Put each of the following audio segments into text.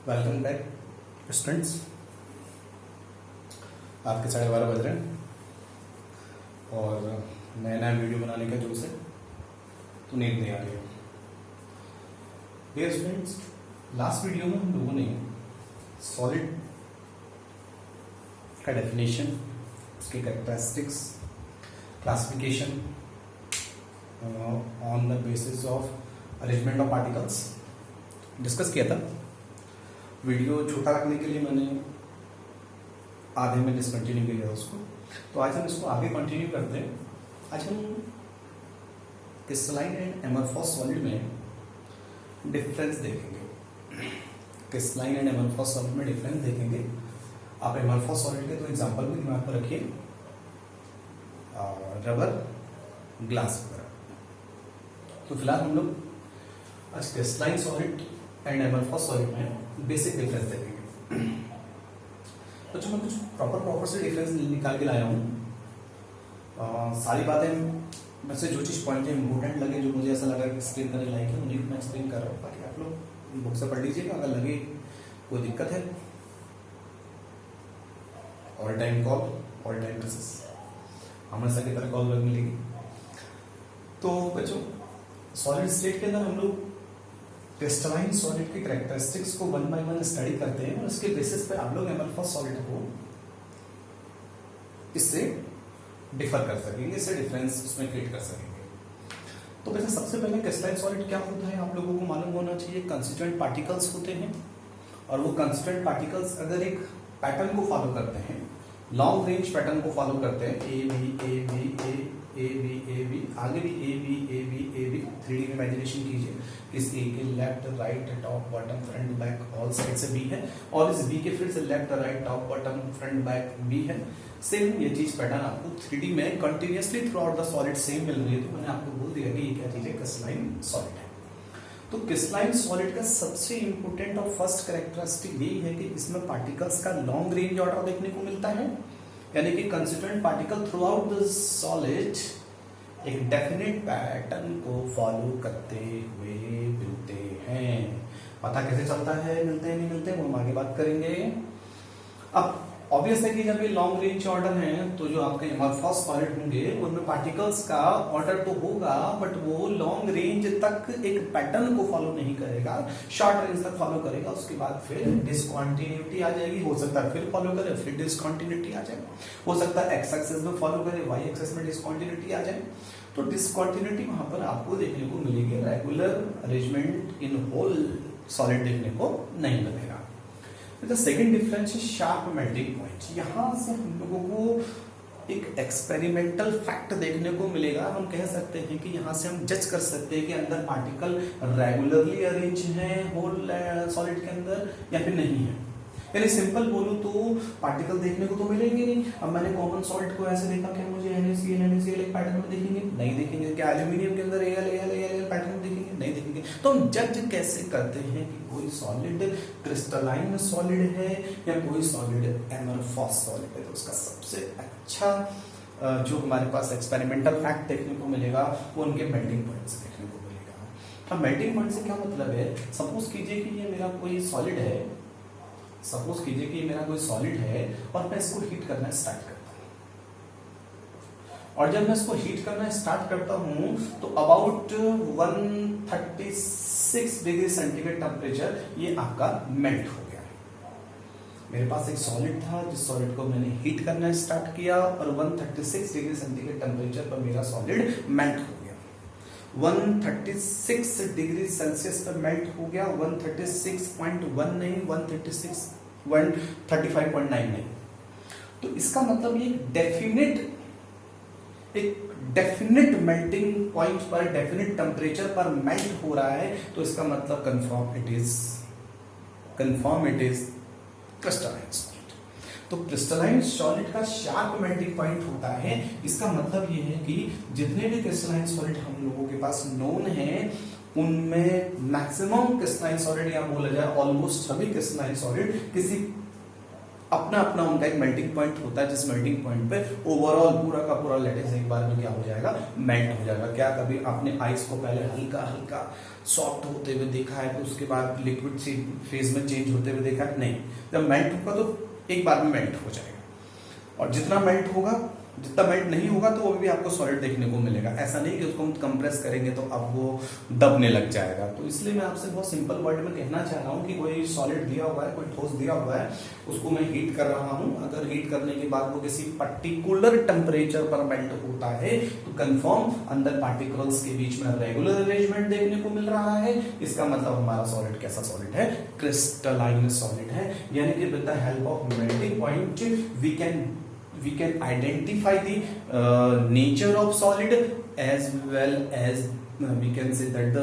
Welcome back students. आपके 12:30 बज रहे हैं और नया नया वीडियो बनाने का जोश है तो नींद नहीं आ रही है। डियर स्टूडेंट्स, लास्ट वीडियो में हम लोगों ने सॉलिड का डेफिनेशन, उसके characteristics, classification on the basis of arrangement of particles discuss किया था। वीडियो छोटा रखने के लिए मैंने आधे में डिसकंटिन्यू किया उसको, तो आज हम इसको आगे कंटिन्यू करते हैं। आज हम क्रिस्टलाइन एंड एमरफॉस सॉलिड में डिफरेंस देखेंगे। क्रिस्टलाइन एंड एमरफॉस सॉलिड में डिफरेंस देखेंगे। आप एमरफॉस सॉलिड के तो एग्जांपल भी दिमाग पर रखिए, रबर, ग्लास वगैरह। तो फिलहाल हम लोग आज क्रिस्टलाइन सॉलिड एंड एमरफॉस सॉलिड में बेसिक डिफरेंस देखेंगे। तो जो मैं कुछ प्रॉपर से डिफरेंस निकाल के लाया हूँ, सारी बातें वैसे जो चीज़ पॉइंट इंपॉर्टेंट लगे, जो मुझे ऐसा लगा कि एक्सप्लेन करने लायक है, उन्हीं को मैं एक्सप्लेन कर रहा हूँ। बाकी आप लोग बुक से पढ़ लीजिएगा, अगर लगे कोई दिक्कत है all time call, all time message, हमेशा की तरह कॉल मिलेगी। तो बच्चों, सॉलिड स्टेट के अंदर हम लोग क्रिस्टलाइन सॉलिड के कैरेक्टरिस्टिक्स को वन बाय वन स्टडी करते हैं और उसके बेसिस पे आप लोग एमरफॉस सॉलिड को इससे डिफर कर सकेंगे, इससे डिफरेंस उसमें क्रिएट कर सकेंगे। तो वैसे सबसे पहले क्रिस्टलाइन सॉलिड क्या होता है आप लोगों को मालूम होना चाहिए। कंस्टिट्यूएंट पार्टिकल्स होते हैं और वो कंस्टिट्यूएंट पार्टिकल्स अगर एक पैटर्न को फॉलो करते हैं, लॉन्ग रेंज पैटर्न को फॉलो करते हैं, A B A B A B A B, आगे भी A B A B A B, 3D में इमेजिनेशन कीजिए। इस ए के left right top bottom front back all side से बी है और इस बी के फिर से left right top bottom front back B है। सेम ये चीज पैटर्न आपको 3D में continuously throughout the solid same मिल रही है। तो मैंने आपको बोल दिया कि ये क्या चीज है, क्रिस्टलाइन सॉलिड है। तो क्रिस्टलाइन सॉलिड का सबसे इंपॉर्टेंट और फर्स्ट कैरेक्टरिस्टिक यही है कि इसमें पार्टिकल्स का लॉन्ग रेंज ऑर्डर देखने को मिलता है, यानी कि constituent particle through out the solid एक डेफिनेट पैटर्न को फॉलो करते हुए मिलते हैं। पता कैसे चलता है मिलते हैं नहीं मिलते, वो हम आगे बात करेंगे। अब ऑब्वियस है कि जब ये लॉन्ग रेंज ऑर्डर है तो जो आपके एमरफॉस सॉलिड होंगे उनमें पार्टिकल्स का ऑर्डर तो होगा, बट वो लॉन्ग रेंज तक एक पैटर्न को फॉलो नहीं करेगा, शॉर्ट रेंज तक फॉलो करेगा। उसके बाद फिर डिसकंटिन्यूटी आ जाएगी, हो सकता है फिर फॉलो करे फिर डिसकंटिन्यूटी आ जाए, हो सकता है एक्स एक्सिस में फॉलो करे वाई एक्सिस में डिसकंटिन्यूटी आ जाए। तो डिसकंटिन्यूटी वहां पर आपको देखने को मिलेगी, regular arrangement in whole solid देखने को नहीं मिलेगा। द सेकेंड डिफरेंस है शार्प मेल्टिंग पॉइंट। यहां से हम लोगों को एक एक्सपेरिमेंटल फैक्ट देखने को मिलेगा। हम कह सकते हैं कि यहां से हम जज कर सकते हैं कि अंदर पार्टिकल रेगुलरली अरेंज है होल सॉलिड के अंदर या फिर नहीं है। यानी सिंपल बोलूं तो पार्टिकल देखने को तो मिलेंगे नहीं। अब मैंने कॉमन सॉल्ट को ऐसे देखा कि मुझे NaCl एक पैटर्न में दिखेंगे, नहीं दिखेंगे। क्या एल्यूमिनियम के अंदर Al पैटर्न में दिखेंगे, नहीं दिखेंगे। तो हम जज कैसे करते हैं कि कोई सॉलिड क्रिस्टलाइन सॉलिड है या कोई सॉलिड एमरफॉस सॉलिड है। तो उसका सबसे अच्छा जो हमारे पास एक्सपेरिमेंटल फैक्ट देखने को मिलेगा वो उनके मेल्टिंग पॉइंट से देखने को मिलेगा। अब मेल्टिंग पॉइंट से क्या मतलब है, सपोज कीजिए कि ये मेरा कोई सॉलिड है, सपोज कीजिए कि मेरा कोई सॉलिड है और मैं इसको हीट करना स्टार्ट करता हूं। और जब मैं इसको हीट करना स्टार्ट करता हूं तो अबाउट 136 डिग्री सेंटीग्रेड टेम्परेचर ये आपका मेल्ट हो गया। मेरे पास एक सॉलिड था जिस सॉलिड को मैंने हीट करना स्टार्ट किया और 136 डिग्री सेंटीग्रेड टेम्परेचर पर मेरा सॉलिड मेल्ट हो गया। 136 डिग्री सेल्सियस पर मेल्ट हो गया, 136.1 नहीं, 135.9 नहीं। तो इसका मतलब ये डेफिनेट मेल्टिंग पॉइंट पर, डेफिनेट टेम्परेचर पर मेल्ट हो रहा है। तो इसका मतलब confirm it is crystalline solid. तो क्रिस्टलाइन सॉलिड का शार्प मेल्टिंग पॉइंट होता है। इसका मतलब ये है कि जितने भी क्रिस्टलाइन सॉलिड हम लोगों के पास नोन है उनमें मैक्सिमम क्रिस्टलाइन सॉलिड या बोला जाए ऑलमोस्ट सभी क्रिस्टलाइन सॉलिड किसी अपना अपना उनका एक मेल्टिंग पॉइंट होता है, जिस मेल्टिंग पॉइंट पे ओवरऑल पूरा का पूरा लेटेक्स एक बार में क्या हो जाएगा, मेल्ट हो जाएगा। क्या कभी आपने आइस को पहले हल्का हल्का सॉफ्ट होते हुए देखा है, तो उसके बाद लिक्विड फेज में चेंज होते हुए देखा है? नहीं। जब मेल्ट होगा तो एक बार में मेल्ट हो जाएगा, और जितना मेल्ट होगा, जितना मेल्ट नहीं होगा तो वो भी आपको सॉलिड देखने को मिलेगा। ऐसा नहीं कि उसको हम कंप्रेस करेंगे तो अब वो दबने लग जाएगा। तो इसलिए मैं आपसे बहुत सिंपल वर्ड में कहना चाह रहा हूँ कि कोई सॉलिड दिया हुआ है, कोई ठोस दिया हुआ है, उसको मैं हीट कर रहा हूँ। अगर हीट करने के बाद वो किसी पर्टिकुलर टेम्परेचर पर मेल्ट होता है तो कंफर्म अंदर पार्टिकल्स के बीच में रेगुलर अरेंजमेंट देखने को मिल रहा है। इसका मतलब हमारा सॉलिड कैसा सॉलिड है? क्रिस्टलाइन सॉलिड है। यानी कि with the help of melting point we can identify the nature of solid, as well as we can say that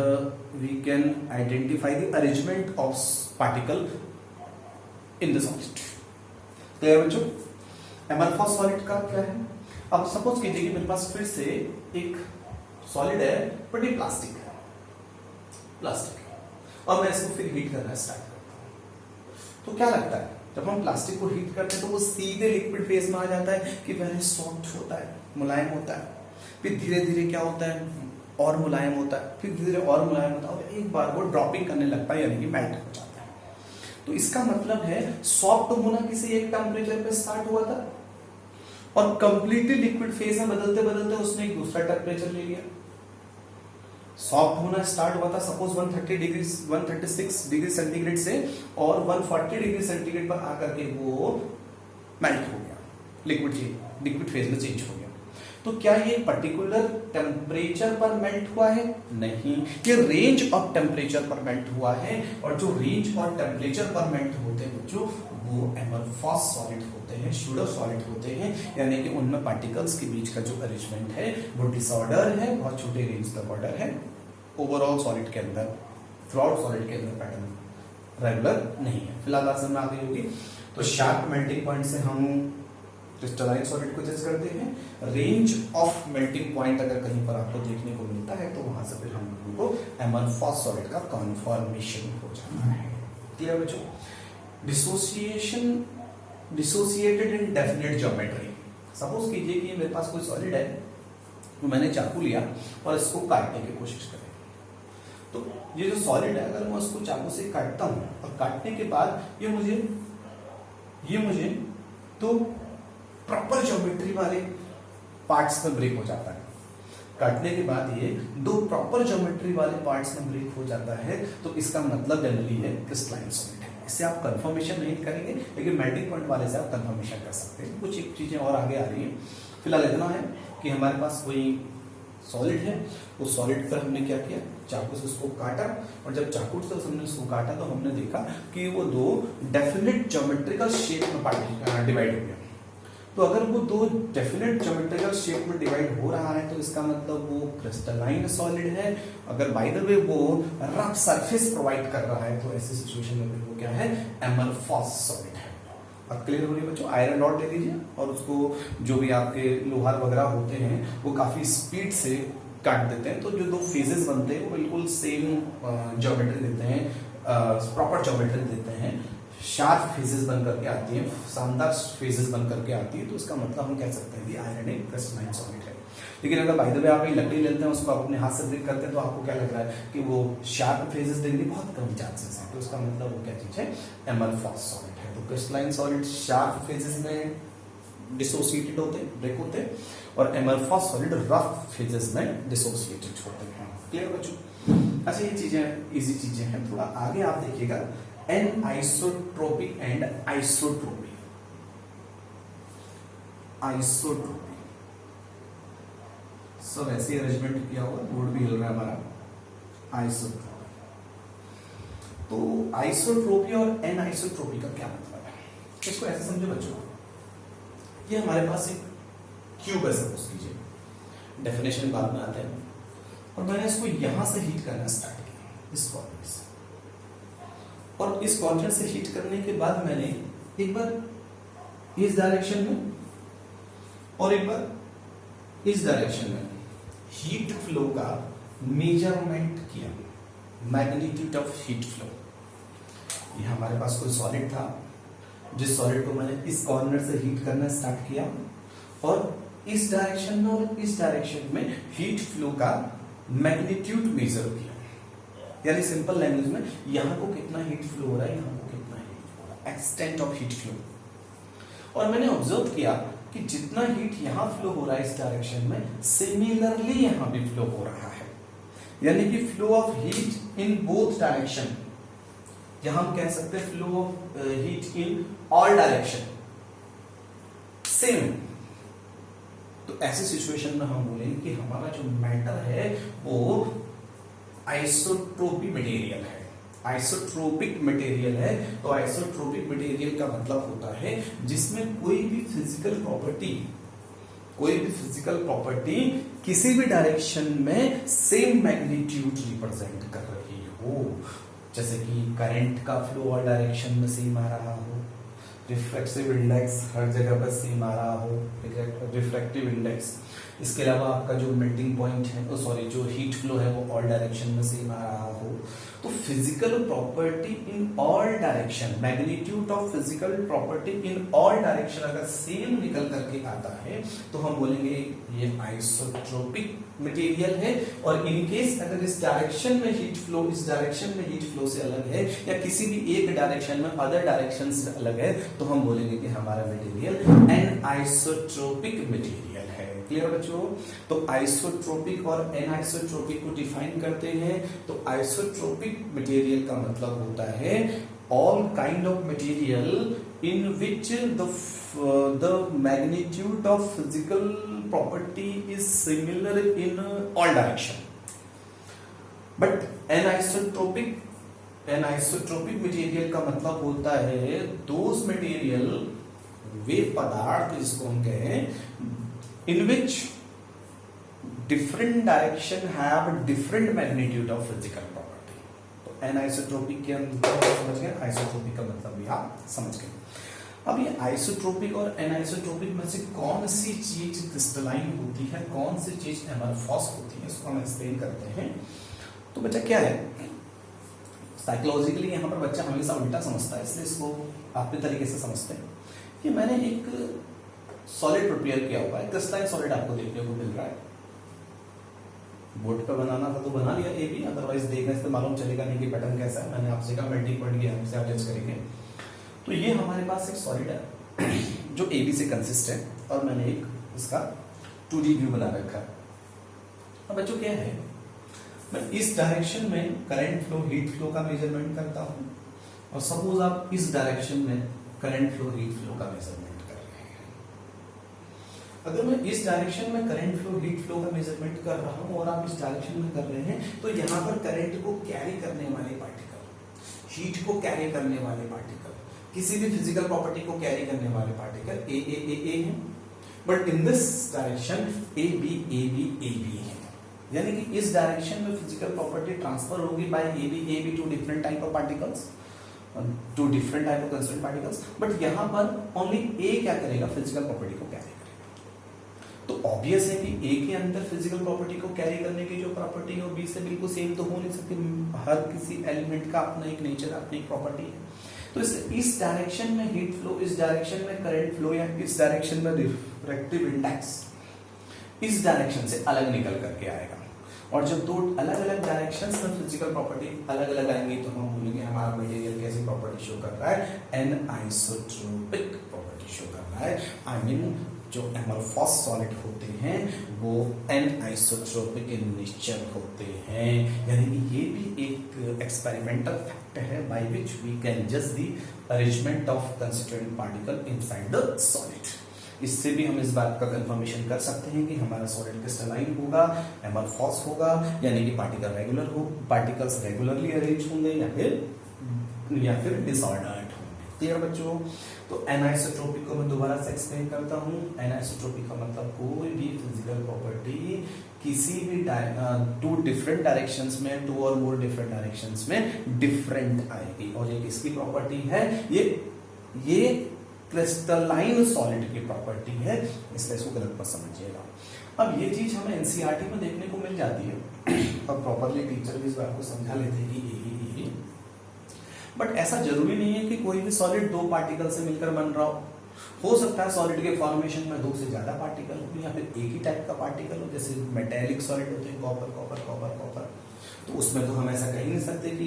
we can identify the arrangement of particle in the solid। Clear बच्चों? एमरफॉस solid का क्या है? अब suppose कीजिए कि मेरे पास फिर से एक सॉलिड है, बट ये प्लास्टिक है, और मैं इसको फिर हीट करना स्टार्ट करता हूं, तो क्या लगता है जब हम प्लास्टिक को हीट करते हैं तो वो सीधे लिक्विड फेज में आ जाता है कि पहले सॉफ्ट होता है, मुलायम होता है, फिर धीरे धीरे क्या होता है, और मुलायम होता है, फिर धीरे धीरे और मुलायम होता है, और एक बार वो ड्रॉपिंग करने लगता है, यानी कि मेल्ट हो जाता है। तो इसका मतलब है सॉफ्ट होना किसी एक टेम्परेचर पे स्टार्ट हुआ था, और कंप्लीटली लिक्विड फेज में बदलते बदलते उसने एक दूसरा टेम्परेचर ले लिया। सॉफ्ट होना स्टार्ट हुआ था सपोज 136 डिग्री सेंटीग्रेड से, और 140 डिग्री सेंटीग्रेड पर आकर के वो मेल्ट हो गया, लिक्विड फेज में चेंज हो गया। तो क्या ये पर्टिकुलर टेम्परेचर पर मेल्ट हुआ है? नहीं, ये रेंज ऑफ टेम्परेचर पर मेल्ट हुआ है, और जो रेंज और टेम्परेचर पर मेल्ट होते हैं बच्चों, वो एमरफॉस सॉलिड होते हैं, स्यूडो सॉलिड होते हैं। यानी कि उनमें पार्टिकल्स के बीच का जो अरेंजमेंट है वो डिसऑर्डर है, बहुत छोटे रेंज तक ऑर्डर है। ओवरऑल सॉलिड के अंदर, थ्रूआउट सॉलिड के अंदर पैटर्न रेगुलर नहीं है। फिलहाल बात समझ में आ गई होगी। तो शार्प मेल्टिंग पॉइंट से हम क्रिस्टलाइन सॉलिड को जज करते हैं। रेंज ऑफ मेल्टिंग पॉइंट अगर कहीं पर आपको देखने को मिलता है तो वहां से फिर हम लोगों को एमरफॉस सॉलिड का कन्फर्मेशन हो जाता है। क्लियर बच्चों? डिसोसिएटेड इन डेफिनेट ज्योमेट्री। सपोज कीजिए कि मेरे पास कोई सॉलिड है, तो मैंने चाकू लिया और इसको काटने की कोशिश करें, तो ये जो सॉलिड है अगर मैं उसको चाकू से काटता हूं, और काटने के बाद ये मुझे तो प्रॉपर ज्योमेट्री वाले पार्ट्स में ब्रेक हो जाता है। काटने के बाद ये दो प्रॉपर ज्योमेट्री वाले पार्ट्स में ब्रेक हो जाता है, तो इसका मतलब जनरली है क्रिस्टलाइन सॉलिड है। इससे आप कंफर्मेशन नहीं करेंगे, लेकिन मेल्टिंग पॉइंट वाले से आप कंफर्मेशन कर सकते हैं। कुछ एक चीजें और आगे आ रही हैं। फिलहाल इतना है कि हमारे पास कोई सॉलिड है, उस सॉलिड पर हमने क्या किया, चाकू से उसको काटा, और जब चाकू से हमने उसको काटा तो हमने देखा कि वो दो डेफिनेट ज्योमेट्रिकल शेप में डिवाइड हो गया। तो अगर वो दो डेफिनेट ज्योमेट्रिकल शेप में डिवाइड हो रहा है तो इसका मतलब वो क्रिस्टलाइन सॉलिड है। अगर बाय द वे वो रफ सरफेस प्रोवाइड कर रहा है तो ऐसी सिचुएशन में वो क्या है, एमरफॉस सॉलिड है। अब क्लियर हो रही है बच्चों? आयरन रॉड ले लीजिए और उसको जो भी आपके लोहार वगैरह होते हैं वो काफी स्पीड से काट देते हैं, तो जो दो फेजेस बनते हैं वो बिल्कुल सेम ज्योमेट्री देते हैं, प्रॉपर ज्योमेट्री देते हैं, शार्प फेजेस बन करके आती है, शानदार फेजेस बन करके आती है। तो इसका मतलब हम कह सकते हैं कि आयरन एक क्रिस्टलाइन सॉलिड है। लेकिन अगर बाय द वे आप लकड़ी लेते हैं, उसको आप अपने हाथ से ब्रेक करते हैं, तो आपको क्या लग रहा है कि वो शार्प फेजेस देंगे, बहुत कम चांसेस है। तो इसका मतलब वो क्या चीज है, एमरफॉस सॉलिड है। तो क्रिस्टलाइन सॉलिड शार्प फेजेस में डिसोसिएटेड होते हैं, ब्रेक होते हैं, और एमरफॉस सॉलिड रफ फेजेस में डिसोसिएटेड होते हैं। क्लियर बच्चों? अच्छा, ये चीजें इजी चीजें हैं। थोड़ा आगे आप देखिएगा, एन आइसोट्रोपी एंड आइसोट्रोपी। सब ऐसे अरेंजमेंट किया हुआ, बोर्ड भी हिल रहा है हमारा। आइसोट्रोपी, तो आइसोट्रोपी और एन आइसोट्रोपी का क्या मतलब है, इसको ऐसे समझो बच्चों। ये हमारे पास एक क्यूब है, सपोज कीजिए, डेफिनेशन बाद में आते हैं, और मैंने इसको यहां से हीट करना स्टार्ट किया, इस कॉर्नर से, और इस कॉर्नर से हीट करने के बाद मैंने एक बार इस डायरेक्शन में और एक बार इस डायरेक्शन में हीट फ्लो का मेजरमेंट किया, मैग्नीट्यूड ऑफ हीट फ्लो। ये हमारे पास कोई सॉलिड था, जिस सॉलिड को मैंने इस कॉर्नर से हीट करना स्टार्ट किया और इस डायरेक्शन में और इस डायरेक्शन में हीट फ्लो का मैग्नीट्यूड मेजर किया, यानी सिंपल लैंग्वेज में यहाँ को कितना हीट फ्लो हो रहा है, यहाँ को कितना हीट फ्लो हो रहा है, एक्सटेंट ऑफ हीट फ्लो। और मैंने ऑब्जर्व किया कि जितना हीट यहाँ फ्लो हो रहा है इस डायरेक्शन में, सिमिलरली यहाँ भी फ्लो हो रहा है, यानी कि flow of heat in both direction, यहां हम कह सकते हैं flow of heat in all direction same. तो ऐसी सिचुएशन में हम बोलेंगे कि हमारा जो मैटर है वो आइसोट्रोपिक मटेरियल है, आइसोट्रोपिक मटेरियल है। तो आइसोट्रोपिक मटेरियल का मतलब होता है जिसमें कोई भी फिजिकल प्रॉपर्टी किसी भी डायरेक्शन में सेम मैग्नीट्यूड रिप्रेजेंट कर रही हो, जैसे कि करंट का फ्लो और डायरेक्शन में सेम आ रहा हो, रिफ्लेक्सिव इंडेक्स हर जगह पर सेम आ रहा हो, रिफ्लेक्टिव इंडेक्स, इसके अलावा आपका जो मेल्टिंग पॉइंट है जो हीट फ्लो है वो ऑल डायरेक्शन में सेम आ रहा हो। तो physical property in all direction, magnitude of physical property in all direction अगर सेम निकल करके आता है तो हम बोलेंगे ये आइसोट्रोपिक मटेरियल है। और इन केस अगर इस डायरेक्शन में हीट फ्लो इस डायरेक्शन में हीट फ्लो से अलग है या किसी भी एक डायरेक्शन में अदर डायरेक्शन से अलग है तो हम बोलेंगे कि हमारा मटेरियल एन आइसोट्रोपिक मटेरियल है। क्लियर बच्चों? तो आइसोट्रोपिक और एन आइसोट्रोपिक को डिफाइन करते हैं। तो आइसोट्रोपिक मटेरियल का मतलब होता है all kind of material in which the magnitude of physical property is similar in all direction, but anisotropic material का मतलब होता है those material, वे पदार्थ जिसको हम कहें in which different direction have different magnitude of physical property। तो anisotropic के अंदर समझ गए, आइसोट्रोपिक का मतलब भी आप समझ गए। अब ये आइसोट्रोपिक और एनाइसोट्रोपिक में से कौन सी चीज क्रिस्टलाइन होती है, कौन सी चीज एमरफॉस होती है, इसको हम एक्सप्लेन करते हैं। तो बच्चा क्या है, साइकोलॉजिकली यहाँ पर बच्चा हमेशा उल्टा समझता है, इसलिए इसको अपने तरीके से समझते हैं कि मैंने एक सॉलिड प्रिपेयर किया हुआ है, क्रिस्टलाइन सॉलिड आपको देखने को मिल रहा है। बोर्ड पर बनाना था तो बना लिया ए बी, अदरवाइज देखने से मालूम चलेगा नहीं कि पैटर्न कैसा है। मैंने आपसे कहा मेल्टिंग पॉइंट की हेल्प से आप जज करेंगे। तो ये हमारे पास एक सॉलिड है जो ए बी से कंसिस्ट है और मैंने एक इसका 2D व्यू बना रखा है। अब बच्चों क्या है, मैं इस डायरेक्शन में करंट फ्लो हीट फ्लो का मेजरमेंट करता हूँ और सपोज आप इस डायरेक्शन में करंट फ्लो हीट फ्लो का मेजरमेंट कर रहे हैं। अगर मैं इस डायरेक्शन में करंट फ्लो हीट फ्लो का मेजरमेंट कर रहा हूँ और आप इस डायरेक्शन में कर रहे हैं, तो यहाँ पर करंट को कैरी करने वाले पार्टिकल, हीट को कैरी करने वाले पार्टिकल, किसी भी फिजिकल प्रॉपर्टी को कैरी करने वाले पार्टिकल ए है, but in this direction A B है। यानी कि इस डायरेक्शन में फिजिकल प्रॉपर्टी ट्रांसफर होगी by A B two different type of particles, two different type of constituent particles, but यहाँ पर ओनली ए क्या करेगा, फिजिकल प्रॉपर्टी को कैरी करेगा। तो ऑब्वियस है कि ए के अंदर फिजिकल प्रॉपर्टी को कैरी करने की जो प्रॉपर्टी है वो बी से बिल्कुल सेम तो हो नहीं सकती। हर किसी एलिमेंट का अपना एक नेचर, अपनी एक प्रॉपर्टी है। तो इस डायरेक्शन में हीट फ्लो, इस डायरेक्शन में करंट फ्लो या इस डायरेक्शन में रिफ्रैक्टिव इंडेक्स इस डायरेक्शन से अलग निकल करके आएगा। और जब दो अलग अलग डायरेक्शंस में फिजिकल प्रॉपर्टी अलग अलग आएंगी तो हम बोलेंगे हमारा मटेरियल कैसी प्रॉपर्टी शो कर रहा है, एन आइसोट्रोपिक प्रॉपर्टी शो कर रहा है। आई मीन जो एमरफॉस सॉलिड होते हैं वो एन आइसोट्रोपिक इन नेचर होते हैं। यानी कि ये भी एक एक्सपेरिमेंटल फैक्ट है बाय विच वी कैन जज the arrangement of constituent particle inside the solid. इससे भी हम इस बात का कंफर्मेशन कर सकते हैं कि हमारा सॉलिड क्रिस्टलाइन होगा, एमरफॉस होगा, यानी कि पार्टिकल्स रेगुलरली अरेंज होंगे या फिर डिसऑर्डर्ड होंगे। क्लियर बच्चों? तो एनाइसोट्रोपिक को मैं दोबारा से एक्सप्लेन करता हूँ। एनाइसोट्रोपिक का मतलब कोई भी फिजिकल प्रॉपर्टी किसी भी टू डिफरेंट डायरेक्शंस में, टू और मोर डिफरेंट डायरेक्शंस में डिफरेंट आएगी। और ये किसकी प्रॉपर्टी है? ये क्रिस्टलाइन सॉलिड की प्रॉपर्टी है, इसलिए इसको गलत मत समझिएगा। अब ये चीज हमें एनसीईआरटी में देखने को मिल जाती है और प्रॉपरली टीचर भी इस बात को समझा लेते हैं कि बट ऐसा जरूरी नहीं है कि कोई भी सॉलिड दो पार्टिकल से मिलकर बन रहा हो सकता है सॉलिड के फॉर्मेशन में दो से ज्यादा पार्टिकल हो या फिर एक ही टाइप का पार्टिकल हो, जैसे मेटेलिक सॉलिड होते हैं कॉपर कॉपर कॉपर कॉपर, तो उसमें तो हम ऐसा कह ही नहीं सकते कि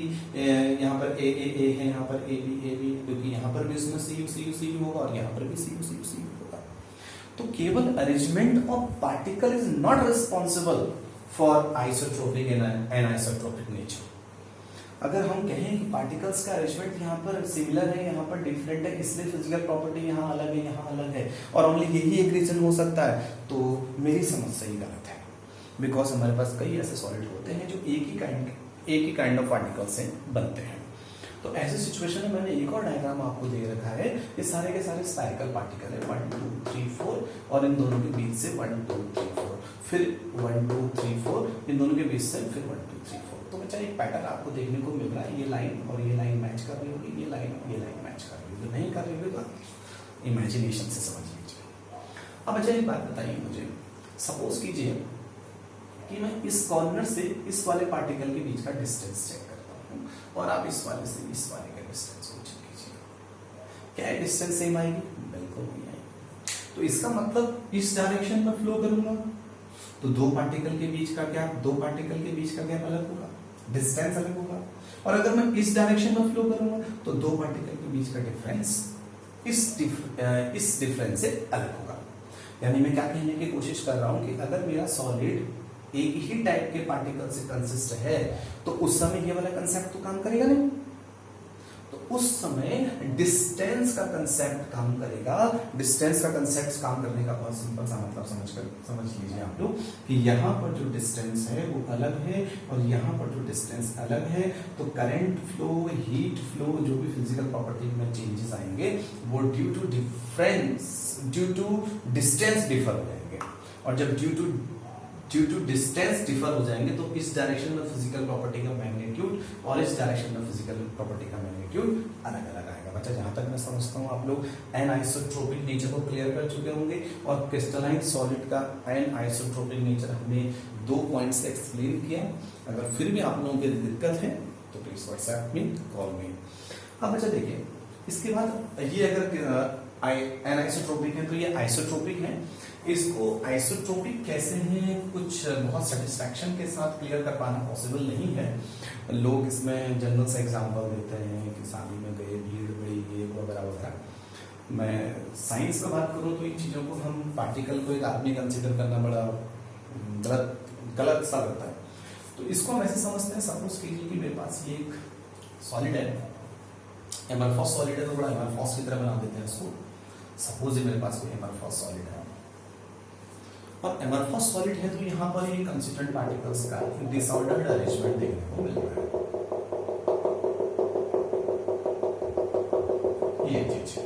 यहाँ पर ए है, यहाँ पर ए बी, क्योंकि यहाँ पर भी उसमें सी यू होगा और यहाँ पर भी सी यू होगा। तो केवल arrangement of particle is not responsible for isotropic and anisotropic nature. अगर हम कहें कि पार्टिकल्स का अरेंजमेंट यहाँ पर सिमिलर है, यहाँ पर डिफरेंट है, इसलिए फिजिकल प्रॉपर्टी यहाँ अलग है, यहाँ अलग है, और ओनली यही एक रीजन हो सकता है, तो मेरी समझ सही गलत है। बिकॉज हमारे पास कई ऐसे सॉलिड होते हैं जो एक ही काइंड ऑफ पार्टिकल से बनते हैं। तो ऐसी सिचुएशन में मैंने एक और डायग्राम आपको दे रखा है, ये सारे के सारे स्फेरिकल पार्टिकल है 1 2 3 4, और इन दोनों के बीच से 1 2 3 4, फिर 1 2 3 4, इन दोनों के बीच से फिर 1 2 3 4। तो बच्चा एक पैटर्न आपको देखने को मिल रहा है, ये लाइन और ये लाइन मैच कर रही होगी, ये लाइन और ये लाइन मैच कर रही होगी, नहीं कर रही होगी तो इमेजिनेशन से समझ लीजिए। अब अच्छा एक बात बताइए मुझे, सपोज कीजिए कि मैं इस कॉर्नर से इस वाले पार्टिकल के बीच का डिस्टेंस चेक करता हूँ और आप इस वाले से इस वाले का डिस्टेंस को चेक कीजिए, क्या डिस्टेंस सेम आएगी? बिल्कुल नहीं आएगी। तो इसका मतलब इस डायरेक्शन में फ्लो करूंगा तो दो पार्टिकल के बीच का गैप अलग होगा, डिस्टेंस अलग होगा, और अगर मैं इस डायरेक्शन में फ्लो करूंगा तो दो पार्टिकल के बीच का डिफरेंस इस डिफरेंस से अलग होगा। यानी मैं क्या कहने की कोशिश कर रहा हूं कि अगर मेरा सॉलिड एक ही टाइप के पार्टिकल से कंसिस्ट है तो उस समय ये वाला कंसेप्ट तो काम करेगा नहीं, तो उस समय डिस्टेंस का कंसेप्ट काम करेगा। डिस्टेंस का कंसेप्ट काम करने का बहुत सिंपल सा मतलब समझ लीजिए आप लोग कि यहाँ पर जो डिस्टेंस है वो अलग है और यहाँ पर जो डिस्टेंस अलग है, तो करंट फ्लो, हीट फ्लो, जो भी फिजिकल प्रॉपर्टी में चेंजेस आएंगे वो ड्यू टू डिस्टेंस डिफर हो जाएंगे, और जब ड्यू टू डिस्टेंस डिफर हो जाएंगे तो इस डायरेक्शन में फिजिकल प्रॉपर्टी का मैग्नीट्यूड और इस डायरेक्शन में फिजिकल प्रॉपर्टी का मैग्नीट्यूड अलग अलग आएगा। बच्चा जहां तक मैं समझता हूं आप लोग एनाइसोट्रोपिक नेचर को क्लियर कर चुके होंगे, और क्रिस्टलाइन सॉलिड का एनाइसोट्रोपिक नेचर हमने 2 पॉइंट्स से एक्सप्लेन किया। अगर फिर भी आप लोगों की दिक्कत है तो प्लीज व्हाट्सएप मी, कॉल मी। अब बच्चा देखिए, इसके बाद ये अगर एनाइसोट्रोपिक है तो ये आइसोट्रोपिक है। इसको आइसोट्रोपिक कैसे हैं कुछ बहुत सेटिस्फैक्शन के साथ क्लियर कर पाना पॉसिबल नहीं है। लोग इसमें जनरल से एग्जांपल देते हैं कि शादी में गए, भीड़ बड़ी, ये वगैरह वगैरह। मैं साइंस में बात करूं तो इन चीज़ों को हम पार्टिकल को एक आदमी कंसिडर करना बड़ा गलत सा लगता है। तो इसको हम ऐसे समझते हैं, सपोज कीजिए कि मेरे पास ये एक सॉलिड है, एमरफॉस सॉलिड है, तो बड़ा एमरफॉस की तरह बना देते हैं इसको। सपोज मेरे पास कोई एमरफॉस सॉलिड है और एमरफॉस सॉलिड है, तो यहाँ पर ये कंस्टिट्यूएंट पार्टिकल्स का डिसऑर्डर्ड अरेंजमेंट देखने को मिल रहा है, ये चीज।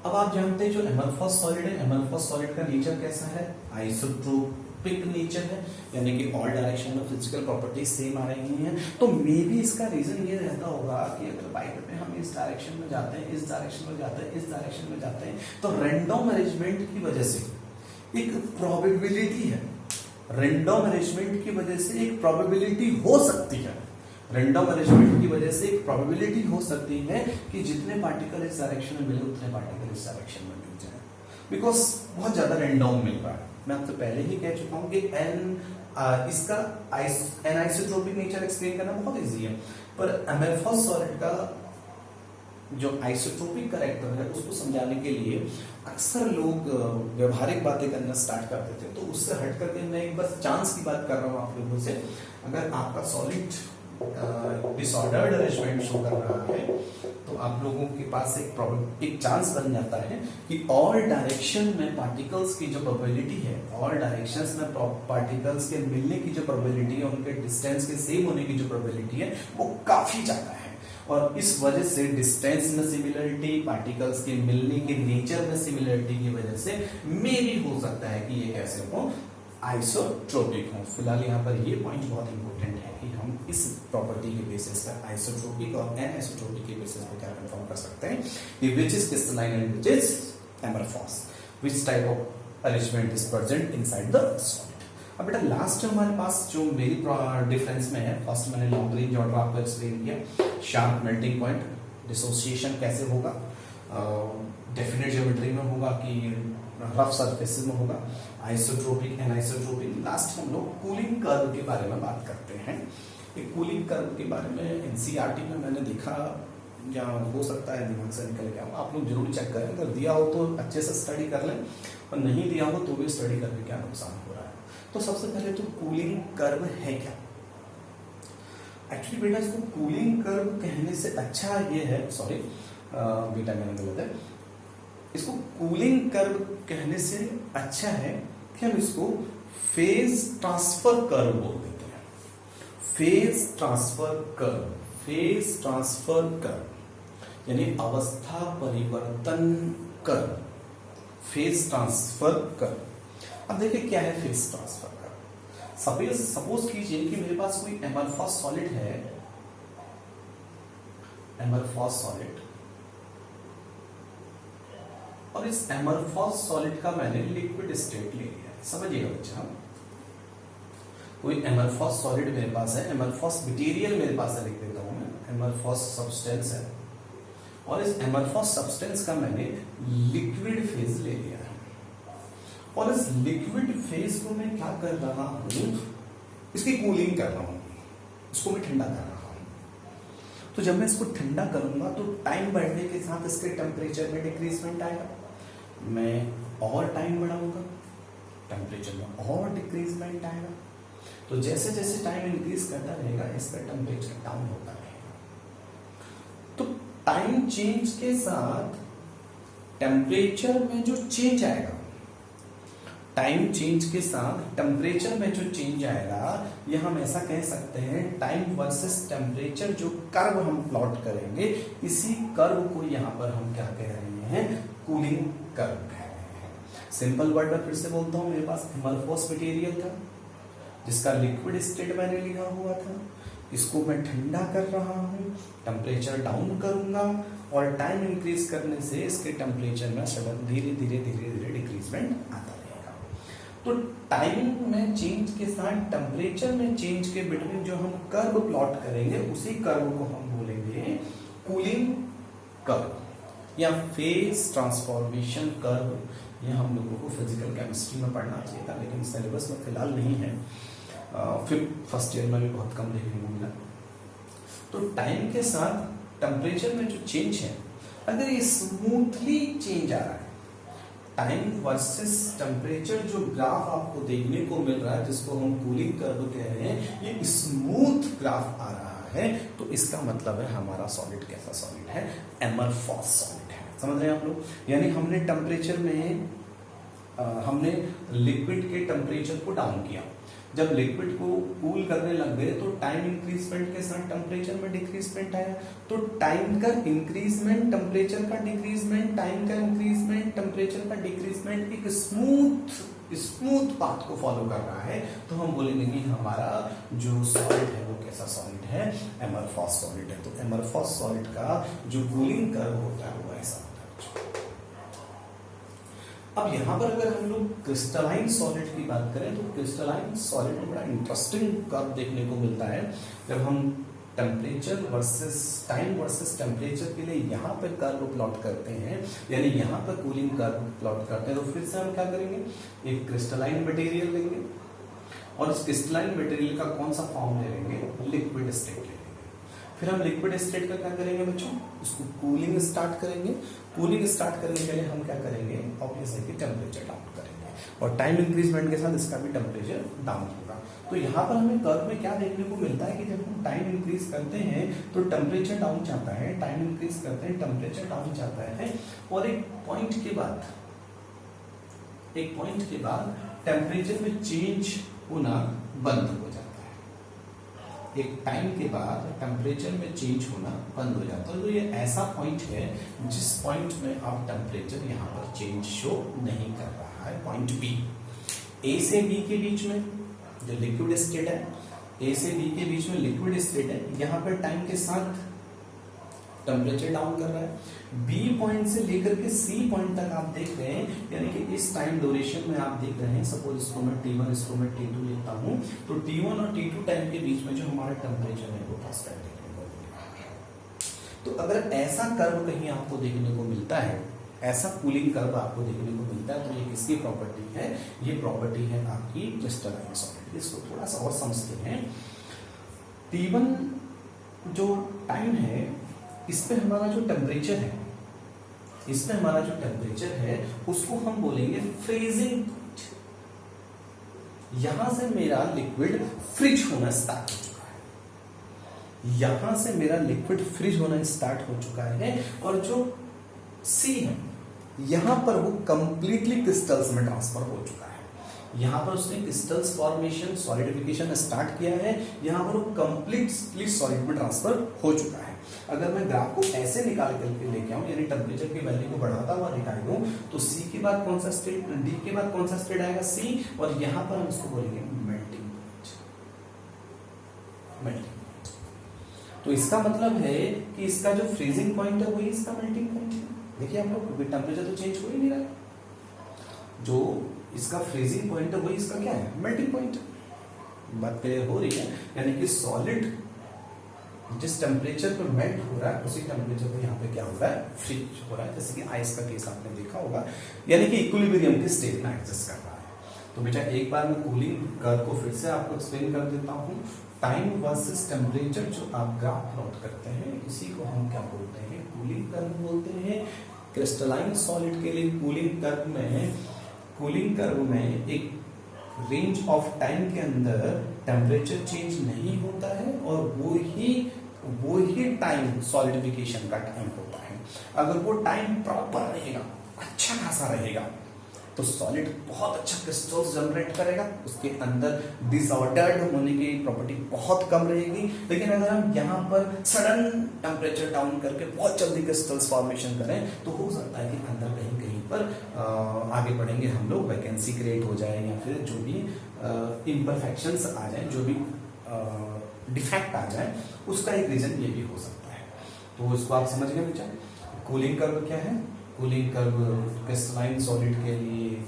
अब आप जानते हैं जो एमरफॉस सॉलिड है, एमरफॉस सॉलिड का नेचर कैसा है? आइसोट्रोपिक नेचर है, यानी कि ऑल डायरेक्शन में फिजिकल प्रॉपर्टी सेम आ रही हैं। तो मे बी इसका रीजन ये रहता होगा कि अगर पाइप में हम इस डायरेक्शन में जाते हैं, इस डायरेक्शन में जाते हैं, इस डायरेक्शन में जाते हैं, तो रैंडम अरेंजमेंट की वजह से एक प्रोबेबिलिटी है, रैंडम अरेंजमेंट की वजह से एक प्रोबेबिलिटी हो सकती है, रैंडम अरेंजमेंट की वजह से एक प्रोबेबिलिटी हो सकती है कि जितने पार्टिकल इस डायरेक्शन में मिले उतने पार्टिकल इस डायरेक्शन में मिल जाए, बिकॉज बहुत ज्यादा रैंडम मिल रहा है। मैं आपसे पहले ही कह चुका हूं कि इसका एनाइसोट्रोपिक नेचर एक्सप्लेन करना बहुत इजी है, पर एमरफॉस सॉलिड का जो आइसोट्रोपिक कैरेक्टर है उसको समझाने के लिए अक्सर लोग व्यवहारिक बातें करना स्टार्ट करते थे। तो उससे हट करके मैं एक बस चांस की बात कर रहा हूँ आप लोगों से। अगर आपका सॉलिड डिसऑर्डर्ड अरेंजमेंट शो कर रहा है तो आप लोगों के पास एक चांस बन जाता है कि ऑल डायरेक्शन में पार्टिकल्स की जो प्रोबेबिलिटी है, ऑल डायरेक्शंस में पार्टिकल्स के मिलने की जो प्रोबेबिलिटी है, उनके डिस्टेंस के सेम होने की जो प्रोबेबिलिटी है वो काफी ज्यादा है। और इस वजह से डिस्टेंस में सिमिलरिटी, पार्टिकल्स के मिलने के नेचर में सिमिलरिटी की वजह से मे भी हो सकता है कि ये कैसे हो, आइसोट्रोपिक हो। फिलहाल यहाँ पर ये पॉइंट बहुत इंपॉर्टेंट है कि हम इस प्रॉपर्टी के बेसिस पर आइसोट्रोपिक और एनिसोट्रोपिक के बेसिस पर क्या कंफर्म कर सकते हैं कि which is crystalline and which is amorphous, which type of arrangement is present inside the solid. अब बेटा लास्ट हमारे पास जो मेरी डिफरेंस में है, फर्स्ट मैंने लॉन्ग रेंज ऑर्डर आपको एक्सप्लेन किया, शार्प मेल्टिंग पॉइंट, डिसोसिएशन कैसे होगा, डेफिनेट ज्योमेट्री में होगा कि रफ सरफेसेस में होगा, आइसोट्रोपिक, एनाइसोट्रोपिक। लास्ट हम लोग कूलिंग कर्व के बारे में बात करते हैं। एक कूलिंग कर्व के बारे में एनसीईआरटी में मैंने देखा, या हो सकता है दिमाग से निकल गया, आप लोग जरूर चेक करें, अगर दिया हो तो अच्छे से स्टडी कर लें, और नहीं दिया हो तो भी स्टडी करके क्या नुकसान हो रहा है। तो सबसे पहले तो कूलिंग कर्व है क्या? एक्चुअली बेटा इसको कूलिंग कर्व कहने से अच्छा ये है, सॉरी बेटा मैंने गलत है, इसको कूलिंग कर्व कहने से अच्छा है कि हम इसको फेज ट्रांसफर कर्व बोल देते हैं। Phase transfer curve, phase transfer curve यानी अवस्था परिवर्तन कर्व, फेज ट्रांसफर कर्व। अब देखिए क्या है फेज ट्रांसफर कर्व। सपोज कीजिए कि मेरे पास कोई एमरफॉस सॉलिड है, एमरफॉस सॉलिड, और इस एमरफॉस सॉलिड का मैंने लिक्विड स्टेट ले लिया है। समझिएगा बच्चा, कोई एमरफॉस सॉलिड मेरे पास है, एमरफॉस मटेरियल मेरे पास है, लिख देता हूं मैं, एमरफॉस सब्सटेंस है, और इस एमरफॉस सब्सटेंस का मैंने लिक्विड फेज ले लिया है। और इस लिक्विड फेज को मैं क्या कर रहा हूं, इसकी कूलिंग कर रहा हूं, इसको मैं ठंडा कर रहा हूं। तो जब मैं इसको ठंडा करूंगा तो टाइम बढ़ने के साथ इसके टेम्परेचर में डिक्रीजमेंट आएगा, मैं और टाइम बढ़ाऊंगा, टेम्परेचर में और डिक्रीजमेंट आएगा। तो जैसे जैसे टाइम इंक्रीज करता रहेगा इसका टेम्परेचर डाउन होता रहेगा। तो टाइम चेंज के साथ टेम्परेचर में जो चेंज आएगा, टाइम चेंज के साथ टेम्परेचर में जो चेंज आएगा, यह हम ऐसा कह सकते हैं टाइम वर्सेस टेम्परेचर जो कर्व हम प्लॉट करेंगे, इसी कर्व को यहां पर हम क्या कह रहे हैं, कूलिंग कर्व कह रहे हैं। सिंपल वर्ड में फिर से बोलता हूं, मेरे पास एमरफॉस मटेरियल था जिसका लिक्विड स्टेट मैंने लिया हुआ था, इसको मैं ठंडा कर रहा हूं, टेम्परेचर डाउन करूंगा, और टाइम इंक्रीज करने से इसके टेम्परेचर में सडन धीरे धीरे धीरे धीरे डिक्रीजमेंट आता रहेगा। तो टाइम में चेंज के साथ टेम्परेचर में चेंज के बिटवीन जो हम कर्व प्लॉट करेंगे, उसी कर्व को हम बोलेंगे कूलिंग कर्व या फेज ट्रांसफॉर्मेशन कर्व। यह हम लोगों को फिजिकल केमिस्ट्री में पढ़ना चाहिए था, लेकिन सिलेबस में फिलहाल नहीं है, फिर फर्स्ट ईयर में भी बहुत कम देखने को मिला। तो टाइम के साथ टेम्परेचर में जो चेंज है, अगर ये स्मूथली चेंज आ रहा है, टाइम वर्सेस टेम्परेचर जो ग्राफ आपको देखने को मिल रहा है, जिसको हम कूलिंग कर्व कह रहे हैं, ये स्मूथ ग्राफ आ रहा है, तो इसका मतलब है हमारा सॉलिड कैसा सॉलिड है, एमरफॉस सॉलिड है। समझ रहे हैं आप लोग? यानी हमने टेम्परेचर में हमने लिक्विड के टेम्परेचर को डाउन किया, जब लिक्विड को कूल करने लग गए तो टाइम इंक्रीजमेंट के साथ टेम्परेचर में डिक्रीजमेंट आया। तो टाइम का इंक्रीजमेंट, टेम्परेचर का डिक्रीजमेंट, टाइम का इंक्रीजमेंट, टेम्परेचर का डिक्रीजमेंट एक स्मूथ पाथ को फॉलो कर रहा है। तो हम बोलेंगे कि हमारा जो सॉलिड है वो कैसा सॉलिड है, एमरफॉस सॉलिड है। तो एमरफॉस सॉलिड का जो कूलिंग कर्व होता है वो ऐसा होता है। अब यहां पर अगर हम लोग क्रिस्टलाइन सॉलिड की बात करें, तो क्रिस्टलाइन सॉलिड में बड़ा इंटरेस्टिंग कर्व देखने को मिलता है। जब हम temperature versus time versus temperature के लिए यहाँ पर कर्व प्लॉट करते हैं, यानी यहाँ पर कूलिंग कर्व प्लॉट करते हैं, तो फिर से हम क्या करेंगे, एक क्रिस्टलाइन मटेरियल लेंगे, और इस क्रिस्टलाइन मटेरियल का कौन सा फॉर्म ले लेंगे, लिक्विड स्टेट ले लेंगे। फिर हम लिक्विड स्टेट का क्या करेंगे बच्चों, इसको कूलिंग स्टार्ट करेंगे। कूलिंग स्टार्ट करने के लिए हम क्या करेंगे, ऑब्वियस है कि टेम्परेचर डाउन करेंगे, और टाइम इंक्रीजमेंट के साथ इसका भी टेम्परेचर डाउन होगा। तो यहाँ पर हमें कर्व में क्या देखने को मिलता है कि जब हम टाइम इंक्रीज करते हैं तो टेम्परेचर डाउन जाता है, टाइम इंक्रीज करते हैं टेम्परेचर डाउन जाता है, और एक पॉइंट के बाद टेम्परेचर में चेंज होना बंद हो जाता है। एक टाइम के बाद टेम्परेचर में चेंज होना बंद हो जाता है। तो ये ऐसा पॉइंट है जिस पॉइंट में अब टेम्परेचर यहाँ पर चेंज शो नहीं कर रहा है। पॉइंट बी, ए से बी के बीच में जो लिक्विड स्टेट है, ए से बी के बीच में लिक्विड स्टेट है, यहाँ पर टाइम के साथ टेम्परेचर डाउन कर रहा है। बी पॉइंट से लेकर के सी पॉइंट तक आप देख रहे हैं, यानी कि इस टाइम ड्यूरेशन में आप देख रहे हैं, सपोज इसको मैं T1 इसको मैं T2 लेता हूं, तो T1 और T2 टाइम के बीच में जो हमारा टेम्परेचर है वो कांस्टेंट देखने को मिलेगा। तो अगर ऐसा कर्व कहीं आपको देखने को मिलता है, ऐसा कूलिंग कर्व आपको देखने को मिलता है, तो ये किसकी प्रॉपर्टी है? ये प्रॉपर्टी है आपकी क्रिस्टलाइन सॉलिड। इसको थोड़ा सा और समझते हैं। T1 जो टाइम है, इस पे हमारा जो टेम्परेचर है, इस पे हमारा जो टेम्परेचर है उसको हम बोलेंगे फ्रीजिंग पॉइंट। यहां से मेरा लिक्विड फ्रीज होना स्टार्ट हो चुका है, यहां से मेरा लिक्विड फ्रीज होना स्टार्ट हो चुका है, और जो सी है यहां पर वो कंप्लीटली क्रिस्टल्स में ट्रांसफर हो चुका है। यहां पर उसने क्रिस्टल्स फॉर्मेशन सॉलिडिफिकेशन स्टार्ट किया है, यहां पर वो कंप्लीटली सॉलिड में ट्रांसफर हो चुका है। अगर मैं ग्राफ को ऐसे निकाल करके लेके आऊं, यानी टेम्परेचर की वैल्यू को बढ़ाता हुआ दिखाई दूं, तो सी के बाद कौन सा स्टेट, डी के बाद कौन सा स्टेट आएगा? सी, और यहां पर हम इसको बोलेंगे मेल्टिंग पॉइंट। Melting point. तो इसका मतलब है कि इसका जो फ्रीजिंग पॉइंट है वही इसका मेल्टिंग पॉइंट है। देखिए आप लोग, टेम्परेचर तो चेंज हो ही नहीं रहा है, जो इसका फ्रीजिंग पॉइंट है वही इसका क्या है? Melting point. बात क्लियर हो रही है? यानी कि सॉलिड जिस टेम्परेचर पर मेल्ट हो रहा है उसी टेम्परेचर पर यहाँ पे क्या हो रहा है? फ्रीज हो रहा है। जैसे कि आइस का केस आपने देखा होगा, यानी कि इक्विलिब्रियम के स्टेट में एडजस्ट कर रहा है। तो बेटा एक बार मैं कूलिंग कर्व को फिर से आपको एक्सप्लेन कर देता हूँ। टाइम वर्सेस टेम्परेचर जो आप ग्राफ प्लॉट करते हैं, इसी को हम क्या बोलते हैं? कूलिंग कर्व बोलते हैं। क्रिस्टलाइन सॉलिड के लिए कूलिंग कर्व में एक रेंज ऑफ टाइम के अंदर टेम्परेचर चेंज नहीं होता है, और वो ही टाइम सॉलिडिफिकेशन का टाइम होता है। अगर वो टाइम प्रॉपर रहेगा, अच्छा खासा रहेगा, तो सॉलिड बहुत अच्छा क्रिस्टल्स जनरेट करेगा, उसके अंदर डिसऑर्डर्ड होने की प्रॉपर्टी बहुत कम रहेगी। लेकिन अगर हम यहाँ पर सडन टेम्परेचर डाउन करके बहुत जल्दी क्रिस्टल्स फॉर्मेशन करें, तो हो सकता है कि अंदर कहीं कहीं पर आगे बढ़ेंगे हम लोग, वैकेंसी क्रिएट हो जाए, या फिर जो भी इम्परफेक्शंस आ जाए, जो भी डिफेक्ट आ जाए, उसका एक रीजन ये भी हो सकता है। तो इसको आप समझ गए बच्चा? कूलिंग कर्व क्या है? कूलिंग कर्व क्रिस्टलाइन सॉलिड के लिए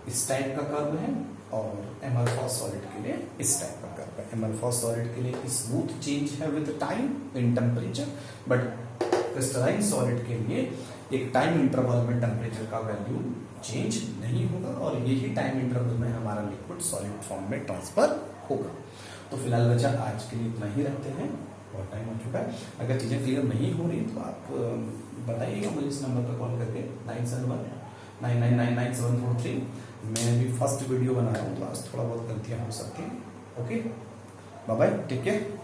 इस टाइप का कर्व है, और एमरफॉस सॉलिड के लिए इस टाइप का कर्व है। एमरफॉस सॉलिड के लिए स्मूथ चेंज है with time in temperature, but crystalline solid के लिए एक टाइम इंटरवल में टेम्परेचर का वैल्यू चेंज नहीं होगा, और यही टाइम इंटरवल में हमारा लिक्विड सॉलिड फॉर्म में ट्रांसफर होगा। तो फिलहाल बच्चा आज के लिए इतना ही रखते हैं, बहुत टाइम हो चुका है। अगर चीज़ें क्लियर नहीं हो रही तो आप बताइएगा मुझे इस नंबर पर कॉल करके 9719999743। मैं भी फर्स्ट वीडियो बना रहा हूँ, तो आज थोड़ा बहुत गलतियाँ हो सकती हैं। Okay, bye bye, take care.